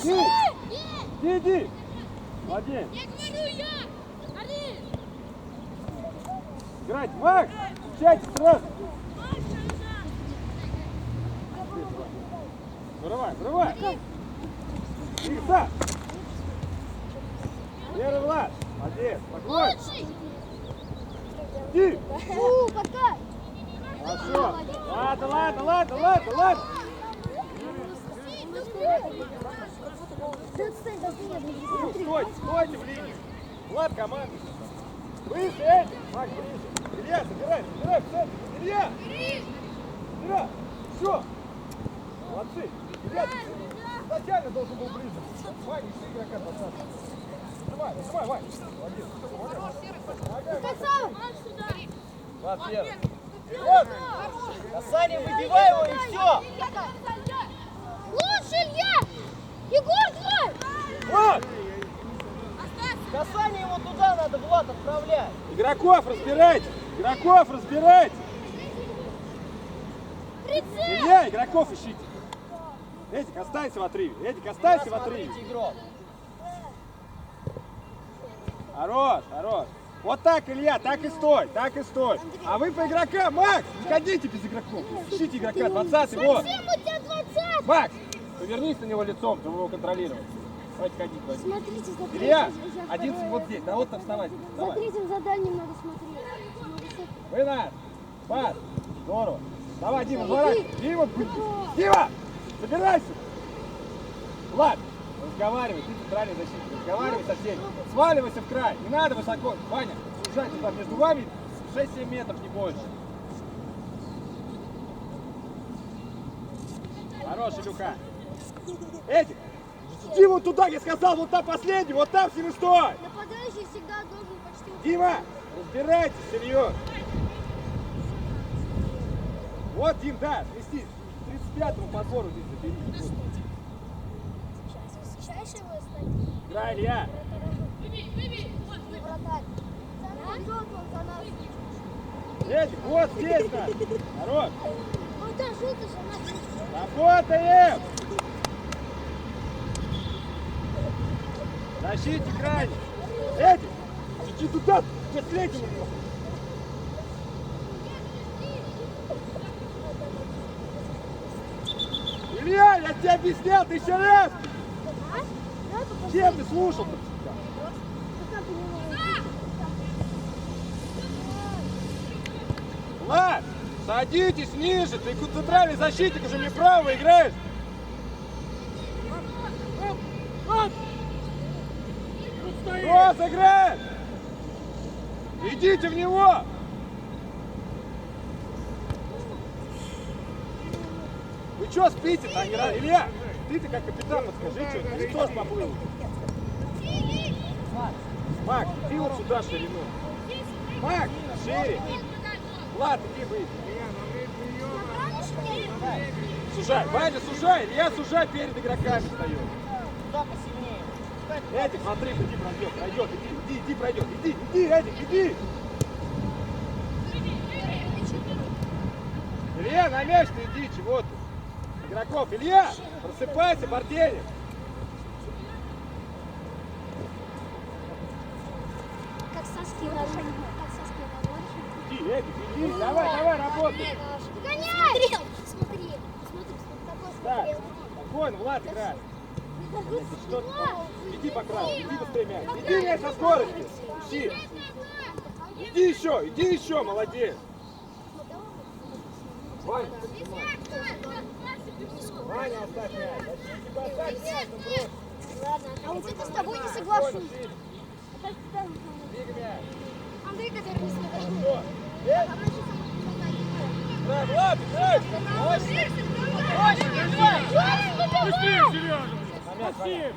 Иди! Молодец! Играть, Макс! Включайте сразу! Вырывай, вырывай! Игса! Первый Влад! Молодец! Спокойно! Иди! Хорошо! Ладно! Стойте в линию! Влад, команда! Быстро, Эдик! Макс, ближе! Илья, собирай в центр! Илья! Все! Молодцы! Илья, изначально должен был ближе! Ваня, еще игрока достаточно! Давай, Ваня! Молодец! Влад, первый! Вот! Касание, выбивай его и все! Лучше, Илья! Егор твой! Влад! Касание его туда надо, Влад, отправлять! Игроков разбирайте! Илья, игроков ищите! Эдик, останься в отрыве! Игрок. Хорош! Вот так, Илья, так и стой! А вы по игрокам, Макс, ходите без игроков! Ищите игрока, 20-й, вот! Совсем у тебя 20! Макс, повернись на него лицом, чтобы его контролировать. Давайте ходить. Смотрите. Илья, 11 вот здесь, да вот там вставай. За третьим заданием надо смотреть. Вынос! Пас! Здорово! Давай, Дима, Дима! Собирайся! Влад, разговаривай, ты центральный защитник, разговаривай со всеми. Сваливайся в край, не надо высоко. Ваня, сужайте там между вами 6-7 метров, не больше. Хорош, Илюха. Эдик, иди вот туда, я сказал, вот там последний, вот там с ним и стой. Нападающий всегда должен почти... Дима, разбирайтесь, серьезно. Вот, Дим, да, сместись. 35-му подбору здесь забери. Защищаешь его стать? Играй, Илья. Вратарь. Идет он за нас. Эдик, вот здесь надо. Хорош. Вот да, желтый же наш. Работаем. Защите крайне. Эдик, иди туда, последний у него. Илья, я тебе объяснял, ты еще раз! Чем ты слушал? Влад, садитесь ниже, ты центральный защитник, уже не вправо играешь. Кросс играет! Идите в него! Вы что спите-то? Илья, ты-то как капитан подскажи, что ты тоже поплыл. Мак, иди вот сюда ширину. Мак, шире. Влад, иди быстро. Сужай, Ваня, сужай, Илья, сужай, перед игроками встает. Туда посильнее. Эдик, смотри, иди, пройдет, иди, пройдет, иди, Эдик, иди. Илья, на мяч ты иди, чего ты? Игроков, Илья, просыпайся, Бартенев. Как соски рожают. Иди, Эдик, иди, давай, работай. Гоняй! Смотри. Да, спокойно, Влад, играй. Иди по краю, иди быстрее мяч. Иди мяч со скоростью. Ищи. Иди еще, молодец. Ваня, оставь мяч. Оставь мяч, ну брось. Ладно, а вот это с тобой не соглашусь. Двигай мяч. Андрей, который не соглашусь. Что? Влад, играй! Быстрее, Сережа! Максим!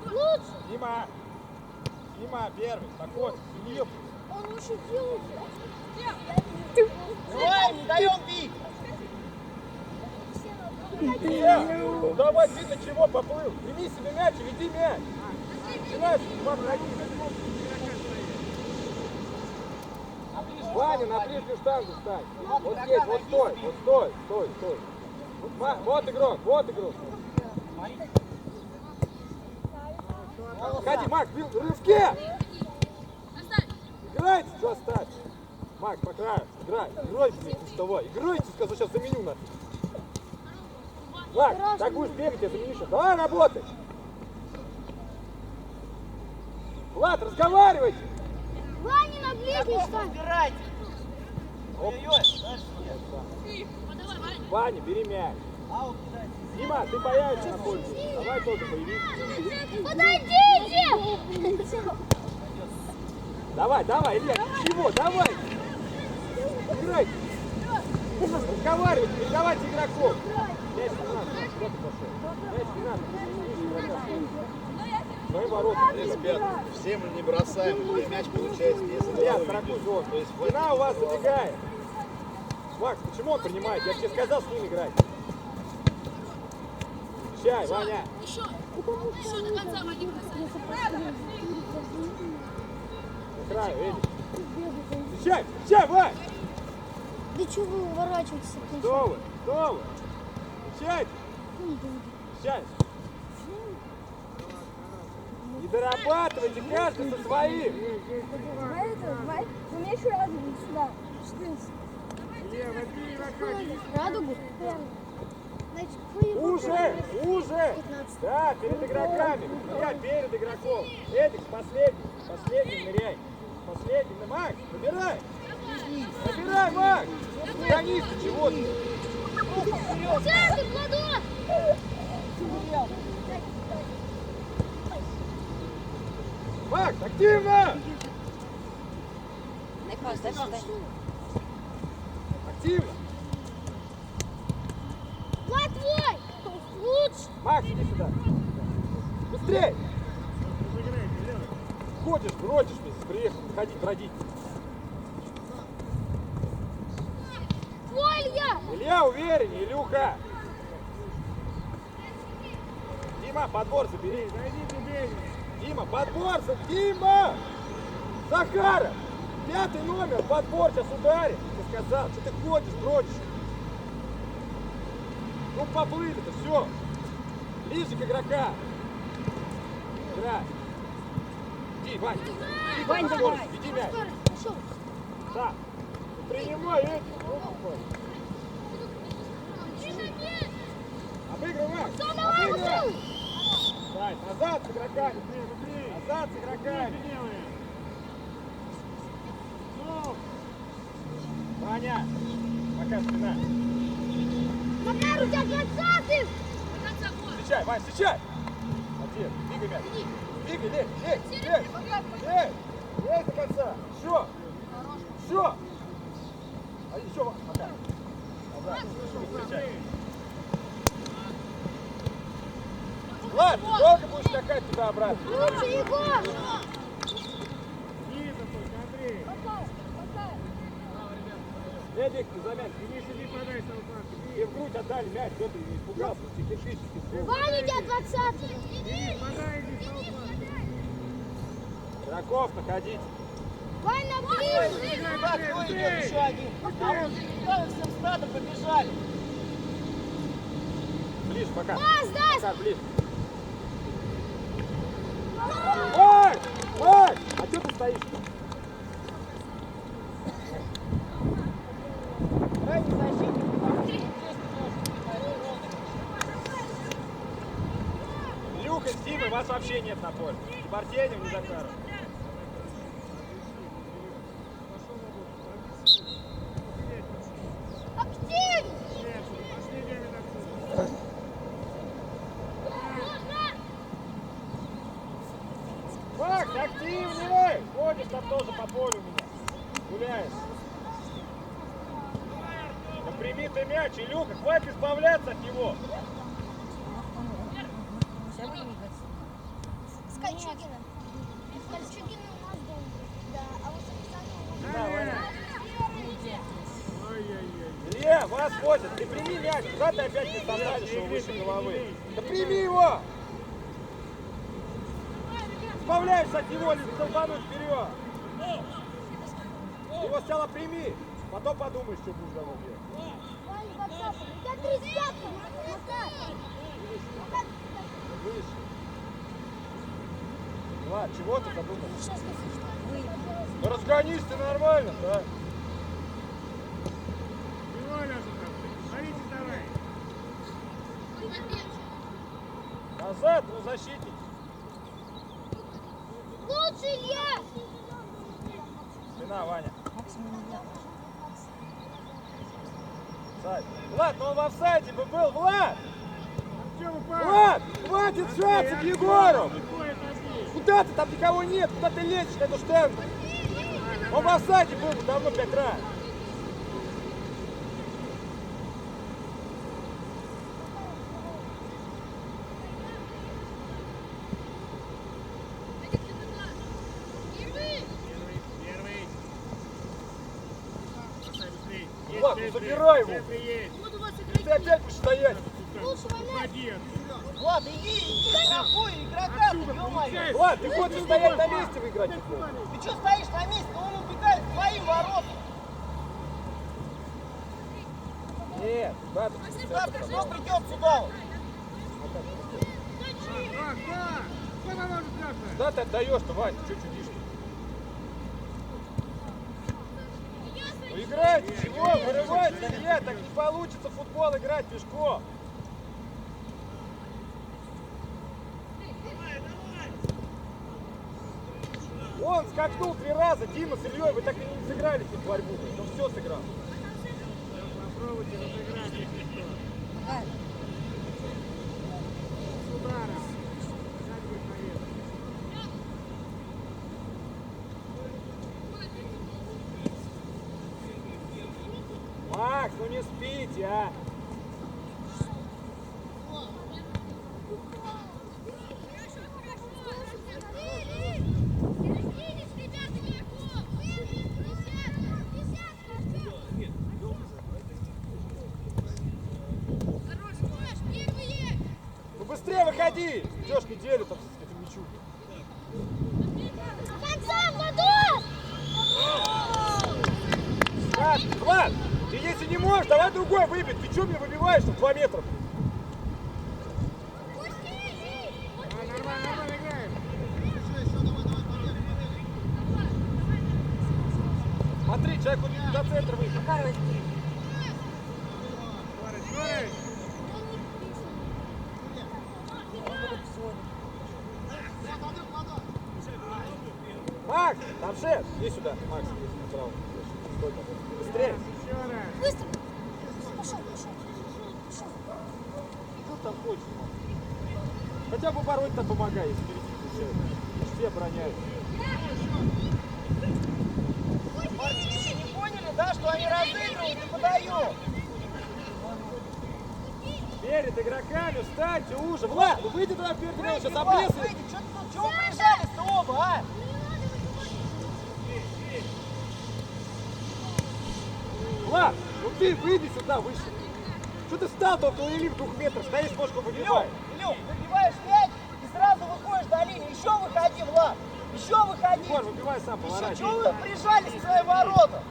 Лучше! Дима, первый, спокойно. Он лучше делает. Давай, не даем бить! Давай, ты на чего поплыл? Прими себе мяч и веди мяч. Начинай, два враги. Ваня, на ближнюю штангу встань. Вот здесь, вот стой. Вот игрок. Выходи, Макс, бил, рывке! Играйте, что оставь? Макс, по краю, играй, играйте, не вставай. Играйте, сказал, сейчас заменю на. Макс, так будешь бегать, я заменю сейчас. Давай, работай! Влад, разговаривайте! Ваня, на ближний встань. Убирайте. Ой-ой-ой. Ваня, бери мяч. Аут кидайте. Дима, ты появишься на поле. Давай тоже появись. Подойдите! Давай, давай, Илья, чего? Давай! Играйте! Разговаривайте, передавайте игроков! Мяч не надо, куда ты пошел? Мяч не надо, свои ворота. Ребят, все мы не бросаем, и мяч получается не за Илья, головой. строку зон. То есть Спина у вас забегает. Макс, почему он принимает? Я тебе сказал с ним играть. Чай, Ваня. Еще до конца Вадим красавец. На краю, Эдик. Встречай, встречай, Вань! Да что вы уворачиваетесь? Кто вы? Кто вы? Встречайте! Встречайте! Не дорабатывайте, каждый со своим! Умеешь радугу сюда? Радугу? Уже! Уже! Да, перед игроками! Я перед игроком! Эдик, последний ныряй! Последний, Макс, набирай! Набирай, Макс! Границы, чего ты? Центр, Владос! Макс, активно! Активно! Влад твой! Лучше! Макс, иди сюда! Быстрей! Ходишь, бродишь вместе, приехал, подходи, бродить. Твой, Илья! Илья увереннее, Илюха! Дима, подбор забери. Дима, подбор, Дима! Захаров! 5-й номер, подбор, сейчас ударит. Я сказал, что ты ходишь, бродишь. Ну поплыли-то, все. Ближе к игрока. Играй. Иди, Вань. Иди, Вань, давай. Веди мяч. Пошел. Да. Принимай, Эдик. Обыгрывай, Макс. Обыгрывай. Дай, назад с игроками. Назад с игроками. Ваня, пока спина. Макар, у тебя 20-й! Встречай, Вань, встречай. Один, двигай мяч. Двигай, лезь. Лезь до конца. Еще. А еще, Макар. Назад, встречай. Ладно, долго будешь скакать туда-обратно. Лучше, Егор! Эдик, ты за мяч. И в грудь отдали мяч, кто ты испугался, психически. Ваня, у тебя 20-й! Игроков находите. Ваня, на ближний! Ребят, кто идет еще один? А вот ребята всем стадом побежали. Ближе, пока. Пас, дай! Пока, ближе. Ой! А что ты стоишь? Крайний защитник, потому что здесь Илюха с Димой, вас вообще нет на поле. Ни Бартенев, ни Захаров. Актив! Макс, активнее! Ходишь там тоже по полю у меня. Гуляешь. Да прими ты мяч, Илюха, хватит избавляться от него. С Кольчугиным. С Кольчугиным у нас дома. Да, а вот с Александром Илья, вас возят, ты прими мяч, куда ты опять не ставишь его выше головы? Да прими его! Избавляешься от него, не долбануть вперед! Ты его сначала прими, потом подумаешь, что будешь давно делать. Ваня, 20-й. У тебя 35-й. Макар. Выше. Влад, чего ты задумал? Да разгонись ты нормально, да? Назад, ну защитник. Лучше я! Спина, Ваня. Сзади. Влад, ну он в офсайде бы был, Влад! Влад, хватит шансов, Егоров! Куда ты? Там никого нет, куда ты лезешь на эту штангу? Он в офсайде был бы давно 5 раз. Влад, ну забирай его! Ты опять будешь стоять! Лучше валяй! Влад, иди, страхуй игрока, ё-моё. Влад, ты хочешь стоять на месте выиграть футбол? Ты что стоишь на месте? Он убегает в твои ворота. Нет, да, ты Завтра кто придет сюда? куда ты отдаешь-то, Вань? Ты что чудишь? Ну играйте, чего? Вырывайте, нет, так не получится в футбол играть пешком. Он скакнул 3 раза, Дима с Ильей, вы так и не сыграли в борьбу. Ну все сыграл. Попробуйте разыграть, если что. С ударом. Как будет наверх. Макс, ну не спите, а! Ну быстрее выходи! Идешь неделю там с этим мячом. Конца, Владос! Так, Влад, ты если не можешь, давай другой выбить. Ты что мне выбиваешь там 2 метра? Нормально играем. Смотри, человек вот до центра выйдет. Скорость. Макс, там шеф, иди сюда, Макс, направо. Стой там. Быстрее. Еще раз. Быстро! Пошел, пошел. Что там хочешь? Хотя бы порой там помогай, если впереди включают. Все обороняют. Мальчики, не поняли, да, что они разыгрывают и подают? Перед игроками встаньте уже. Влад, ну выйди туда вперед, сейчас Влад, облезай. выйди, чего прижались-то оба, а? Влад, ну ты выйди сюда выше. Что ты встал только в 2 метрах, стоишь, ножку выбивай. Илюх, выбиваешь мяч и сразу выходишь до линии. Еще выходи, Влад. Еще выходи. Егор, выбивай сам, Чего поворачивай. вы прижались к своим воротам?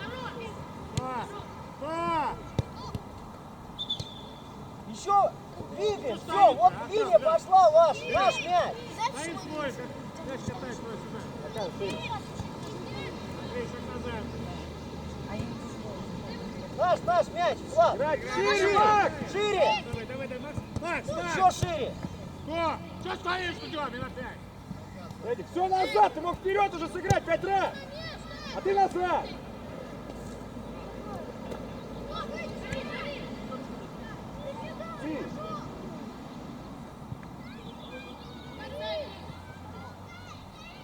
Еще двигаем. Все, вот линия пошла ваш мяч. Стоит свой. Мяч катай свой сюда. Какая цель? Андрей, шаг назад. Наш мяч, Влад. Играть шире, Макс! Шире. Давай, Макс. Макс, Еще шире. Что стоишь, идем, минут 5. Эдик, все назад, ты мог вперед уже сыграть 5 раз! А ты назад! Тише.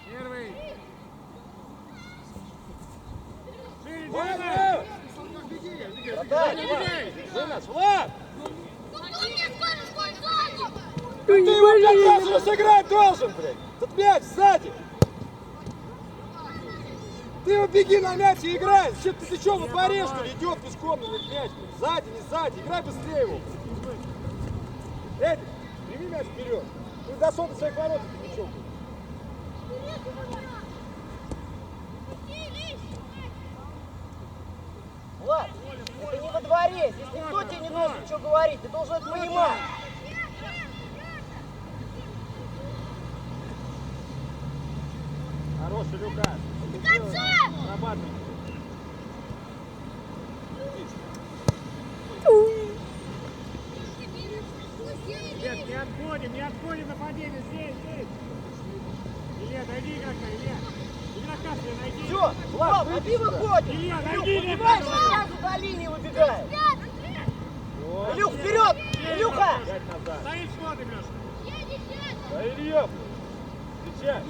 Первый. Шире, Влад, делай. Влад! Не бегай. Вы наш, Влад! Ты его 5 раз уже сыграть должен, блядь! Тут мяч сзади! Ты его беги на мяч и играй! Ты что, во дворе, что ли, идет пешком на мяч? Сзади, не сзади, играй быстрее его! Эдик, прими мяч вперед! Ты до соты своих ворот этим мячом. Влад, это не во дворе. Здесь никто тебе не должен ничего говорить. Ты должен это понимать. Хороший, Люка. Срабатывай. Нет, не отходим нападение, здесь. Илья, найди игрока, Илья. Игрока себе найди. Все, Влад, а ты выходишь. Илья, Илюх, найди понимаешь, игрока. сразу до линии выбегаешь. Вот. Илюх, вперед! Илюха! Пять назад. Стоит, смотрим, Леша. Да, Илья. Встречай.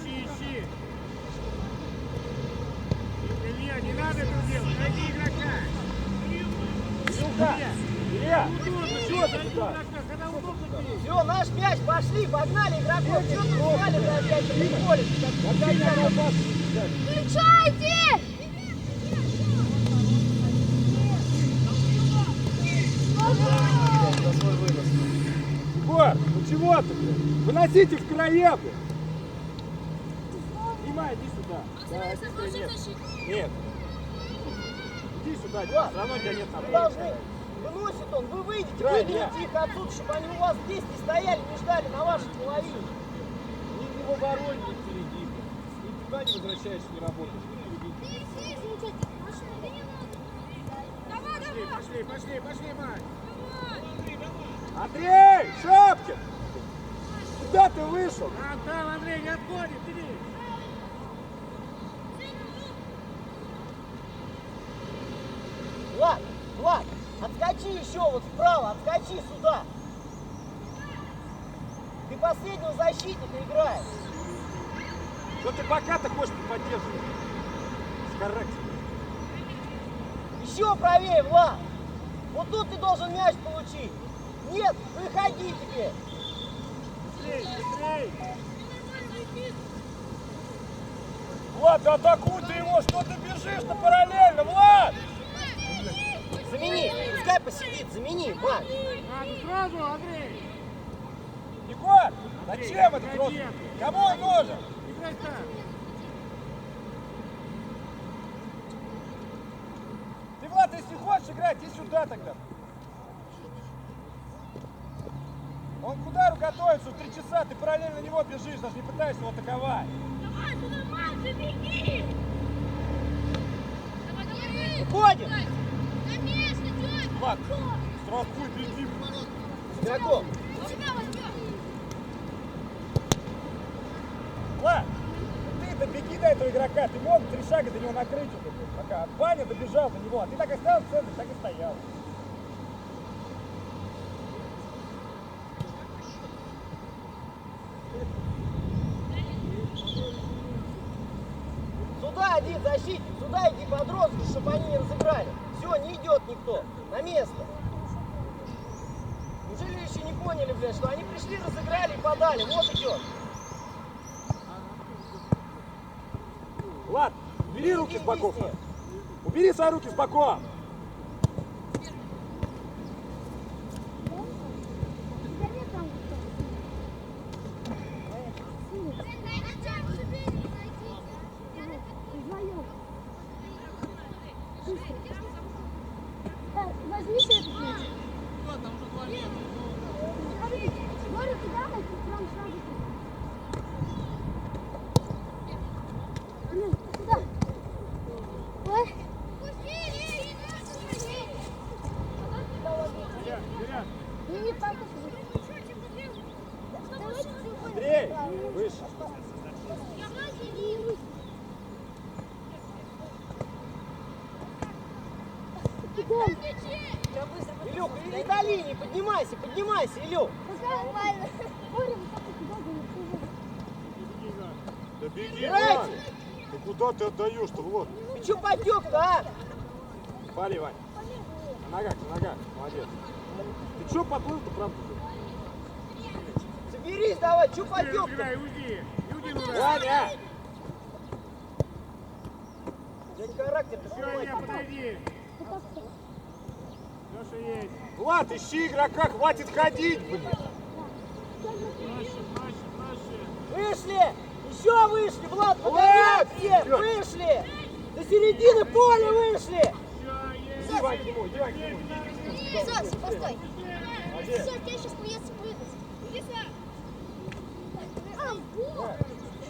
Ищи. Илья, не надо это делать. Найди игрока. Люка. Илья. Удобно, Чего ты найди туда? игрока, когда удобно бей. Все, наш мяч, пошли, погнали игроков. Что ты взяли, блядь, опять приколись? Включайте! Егор, ну чего ты, блядь? Выносите в края, блядь. Снимай, иди сюда. Да, иди сюда, нет. Нет. Иди сюда, Дима, все равно тебя нет на Вы поле. должны, выносит он, вы выйдете, Играй, выберите их отсюда, чтобы они у вас здесь не стояли, не ждали на вашей половине. Не в обороне, не впереди. И туда не возвращаешься, не работаешь. Пошли, Марк. Андрей, Шапкин! Куда ты вышел? Там, Андрей, не отходит, иди. Влад, отскочи еще вот вправо, отскочи сюда. Ты последнего защитника играешь. Что ты пока-то хочешь поддерживать? С характером. Еще правее, Влад. Вот тут ты должен мяч получить. Нет, выходи теперь. Быстрей. Влад, да атакуй ты его, что ты бежишь-то параллельно, Влад! Замени, пускай посидит, замени, Влад. Ну сразу, Андрей. Егор, зачем это просто? Кому он нужен? Играй так. Ты, Влад, если хочешь играть, иди сюда тогда. Он к удару готовится, 3 часа, ты параллельно на него бежишь, даже не пытаешься его атаковать. Давай, ты нормально, беги! Давай. Уходим. На место, Дёрь! Влад, страхуй, беги. Игроком. Себя возьмём! Влад, ты добеги до этого игрока, ты мог 3 шага до него накрыть уже, пока Ваня добежал до него, а ты так и стоял в центре, так и стоял. Сюда один защитник, сюда иди подростки, чтобы они не разыграли. Все, не идет никто. На место. Неужели еще не поняли, блядь, что они пришли, разыграли и подали? Вот идет. Влад, убери руки с боков. Убери свои руки с боков. Возьмите этот мяч. Говорю, куда найти? Прям сразу. Ну, куда? Ой. Не так. Андрей, выше. Илюх, иди до линии, поднимайся, Илюх. Нормально. Да беги, Играйте. Влад. Ты куда ты отдаешь-то, Влад? Ты че потек-то, а? Пали, Вань. На ногах, молодец. Ты чё поплыл-то, правда? Соберись давай, че потек-то? Играй, уйди. Ваня! Дядь характер-то Все, снимай. Илья, подойди. Леша есть. Влад, ищи игрока, хватит ходить, блин. Проще. Вышли! Еще вышли, Влад, Влад! погоди все! Вышли! До середины поля вышли! Все, есть. Вань, к нему, иди, Вань, к нему. Сос, постой. Молодец. Все, тебе сейчас придется прыгать.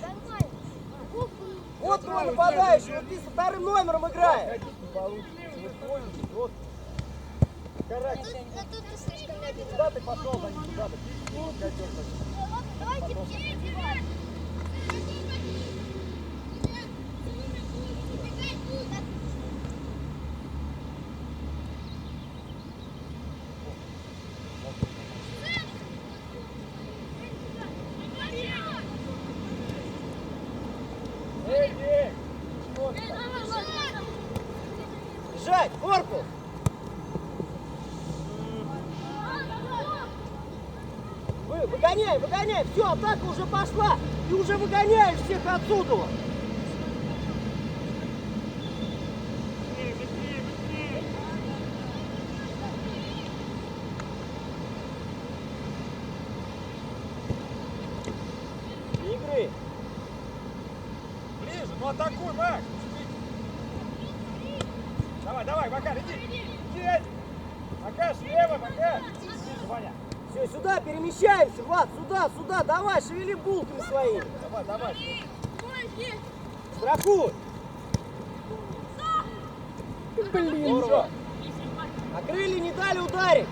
Нормально. Вот твой нападающий, вот ты со вторым номером играешь. Ходить не получится. Вот, вот. Карась. Но тут ты слишком медленно. Куда ты пошел, за ним, куда ты? Ну, катер, Давайте перебивать. Эй, чего ты там? Бежать, корпус. Выгоняй, выгоняй. Все, атака уже пошла. Ты уже выгоняешь всех отсюда. Быстрее, быстрее, быстрее. Игры. Ближе, ну атакуй, Макс! Давай, давай, Макар, иди! Иди, Эдик! Макар, слева, Макар! Ближе, Ваня! Все, сюда перемещаемся, Влад, сюда, сюда. Давай, шевели булками своими. Давай, давай! Страхуй. Блин! Здорово! А крылья не дали ударить.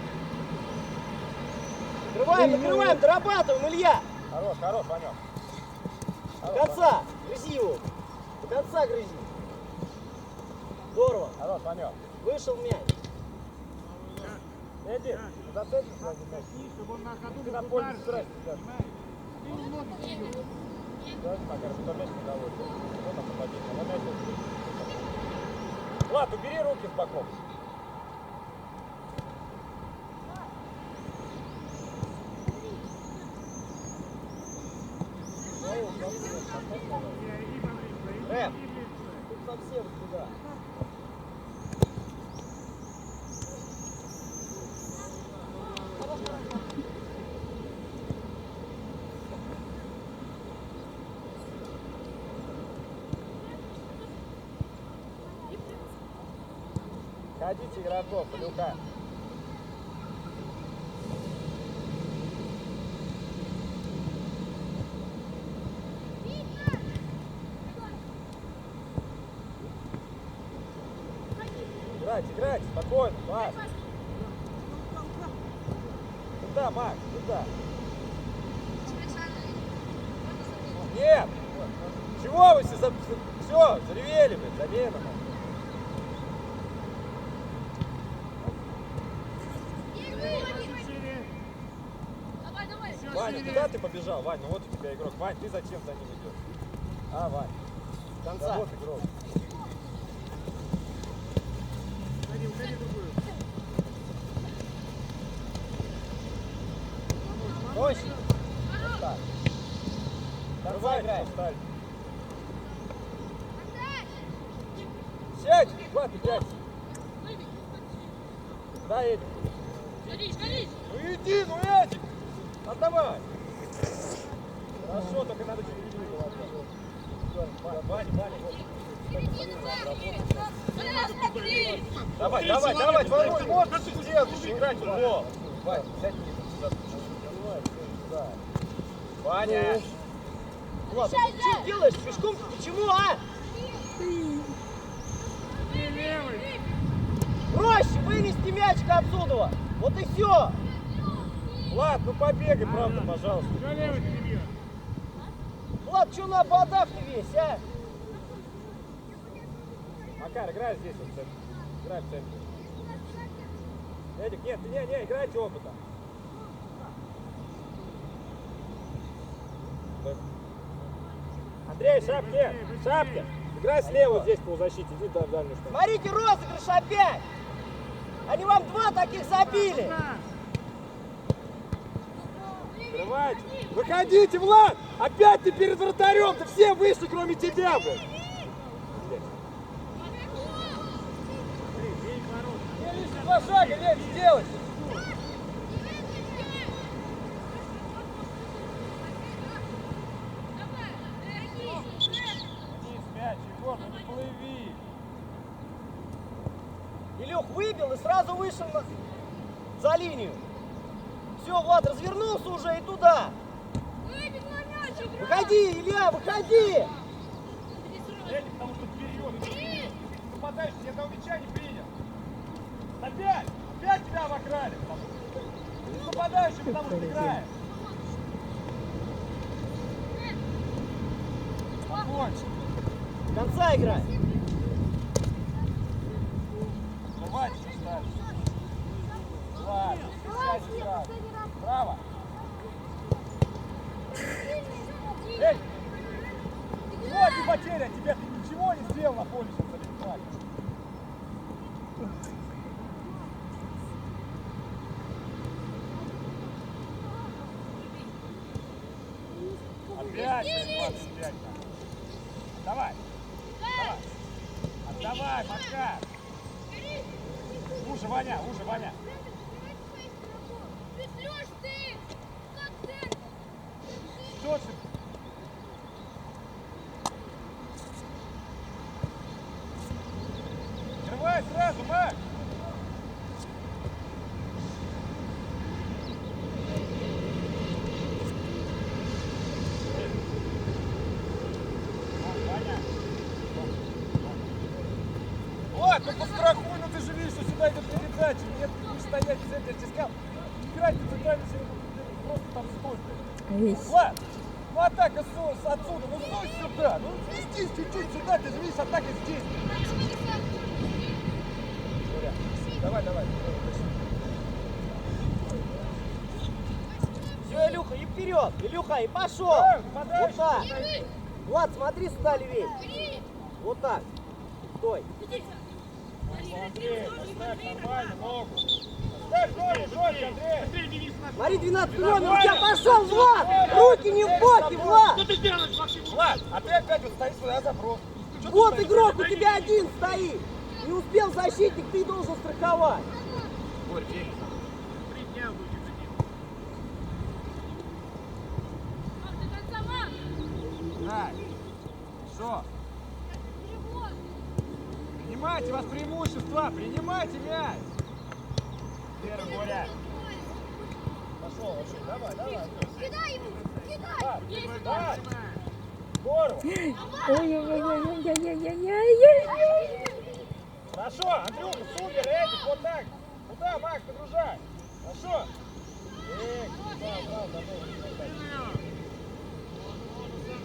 Накрываем, накрываем, дорабатываем, Илья. Хорош, хорош, Ванек! До конца. Грызи его. До конца грызи. Здорово. Хорош, Ванек! Вышел мяч. Эдик, зацепись сразу мяч. Чтобы он на ходу Ты на был поле удар. сыграть, да. Ты немного вперед. Подожди, Макар, что мяч не доводит. Вот там нападение, вот мяч будет. Влад, убери руки с боков. Рэп. Тут совсем туда. Ходите, игроков, Люка. Играть, играть, спокойно, Макс. Туда, Макс, туда. Нет! Чего вы все, все, заревели, блин, замена, Макс. Давай, давай. Ваня, куда ты побежал, Вань? Ну вот у тебя игрок. Вань, ты зачем за ним идешь? А, Вань. До конца. Да вот игрок. Уходи, уходи другую. Мощно. Вот так. До конца Давай, играем. встали. Сядь! Влад, ты пять. Да, Эдик. Горишь, горишь. Ну иди, ну Эдик! Отдавай! Хорошо, только надо чуть виднее было. Ваня, Ваня, вот. Давай, давай, давай, твой можно сделать еще играть в гол. Ваня, сядь мне сюда. Ваня! Влад, ты что делаешь? Пешком? Почему, а? Ты левый. Проще вынести мячик отсюда. Вот и все. Влад, ну побегай, правда, пожалуйста. Что левый ты не бьешь? Влад, что на ободах ты весь, а? Макар, играй здесь, вот, в центре. Играй в центре. Эдик, нет, не, играйте оба там. Андрей, шапки, шапки. Играй слева здесь полузащите, иди в дальнюю сторону. Смотрите, розыгрыш опять. Они вам два таких забили. Открывайте. Выходите, Влад! Опять ты перед вратарем, ты все вышли, кроме тебя, блин. Мне лишь 2 шага, Лев, сделать. Вниз мяч, Егор, ну не плыви. Илюх, выбил и сразу вышел за линию. Все, Влад, развернулся уже и туда. Выходи, Илья, выходи! Эдди, потому что вперед. Ты попадаешь, ни одного мяча не принял. Опять! Опять тебя обокрали. Ты нападающий, потому что играешь. Спокойно. До конца играй. Давай, что ставишь? Ладно, сядь сразу. Браво. Эй! Вот и потеря, тебе ты ничего не сделал на поле сейчас, Александр. Опять 25. Давай. Давай. Отдавай, Макар. Уже, Ваня, уже, Ваня. Что ты? Открывай сразу, Мак. Вот, ну пострахуй, ну ты же видишь, что сюда идет передача. Нет, ты будешь стоять в центре, я тебе сказал. Играть на центральной середине, просто там стой. Влад, ну атака отсюда, ну стой сюда. Ну сместись чуть-чуть сюда, ты же видишь, атака здесь. Давай, давай. Все, Илюха, и вперед. Илюха, и пошел. Вот так. Влад, смотри сюда левее. Вот так. Стой. Андрей, поставь нормально ногу. Ставь ногу, жестко, Андрей. Смотри, 12 номер, у тебя пошел, Влад. Руки не в боки, Влад. Что ты делаешь, Максим? Влад, а ты опять вот стоишь сюда заброс. Вот игрок, у тебя один стоит. Не успел защитник, ты должен страховать. Борь, бей. 3 дня будет один. Мам, ты как сама? Дай. Что? Принимайте, у вас преимущество, принимайте мяч. Вера, Боря. Пошел, давай, давай. Кидай ему! Кидай! Давай. Здорово. Хорошо, Андрюха, супер, Эдик, вот так. Куда, Макс, нагружай. Хорошо.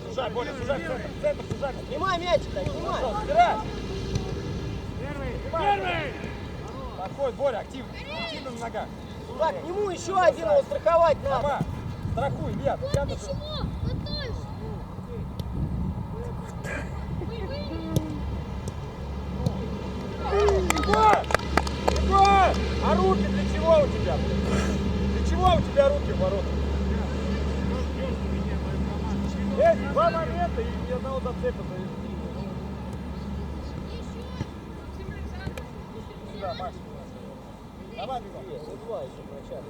Сужай, Боря, сужай, в центр, сужай. Снимай мячик, снимай. Собирай. Первый! Подходит, Боря, активно. Активно на ногах. Так, к нему еще один его страховать надо. Сама. Страхуй, Илья, ты тебя нужно. Почему? Готовься! Егор! Егор! А руки для чего у тебя? Для чего у тебя руки в воротах? Два момента и ни одного зацепа. Сюда, Макс. Давай, бегом. Два еще в начале.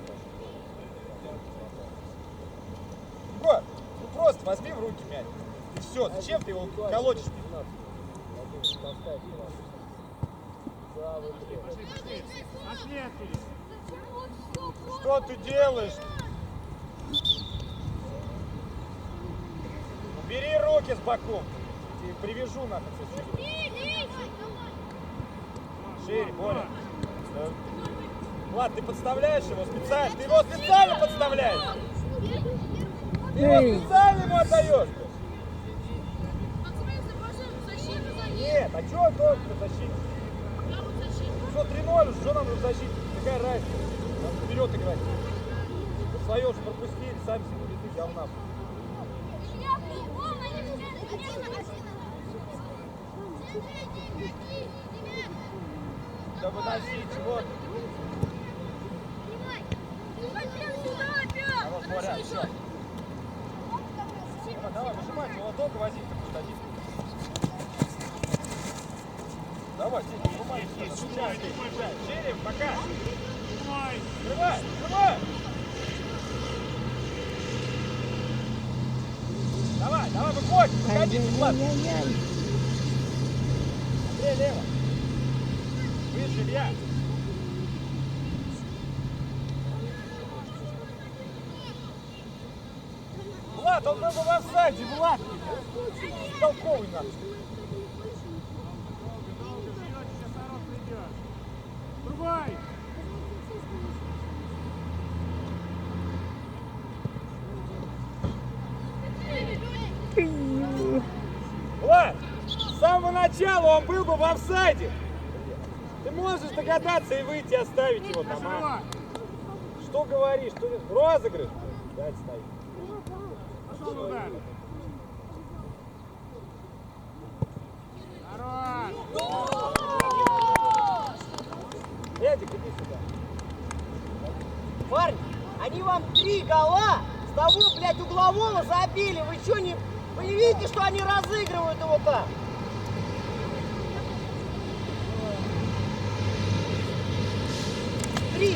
Егор, ну просто возьми в руки мяч. И все, зачем ты его колотишь? Пошли отсюда. Что ты делаешь? Убери руки с боков. Я привяжу нахуй. Шире, Боря. Влад, ты подставляешь его специально? Ты его специально подставляешь? Ты его специально ему отдаешь? Максим, пожалуйста, защиту за ним. Нет, а что он должен защитить? Я вот защиту. Что 3-0, что нам защитить? Какая разница? Надо вперед играть. Вы свое же пропустили, сами себе леты говна. Да выноси, чего ты? А вот, Боря, все. Давай, выжимай, его долго возить, как будет один. Давай, сиди, выжимай. Шире, пока. Открывай, открывай. Давай, давай, выходи, выходи, Влад. Андрей, лево. Выше, Видишь, Илья? Влад, он был бы в офсайде, Влад! Толковый нахуй! Долго ждете, сейчас Арон придет. Другой! Влад, с самого начала он был бы в офсайде! Ты можешь догадаться и выйти, оставить его там, а? Что говоришь? Что... Розыгрыш? Дать стоит. Пошел удар. Арон! Эдик, иди сюда. Парни, они вам 3 гола с того, блядь, углового забили. Вы что, вы не видите, что они разыгрывают его там?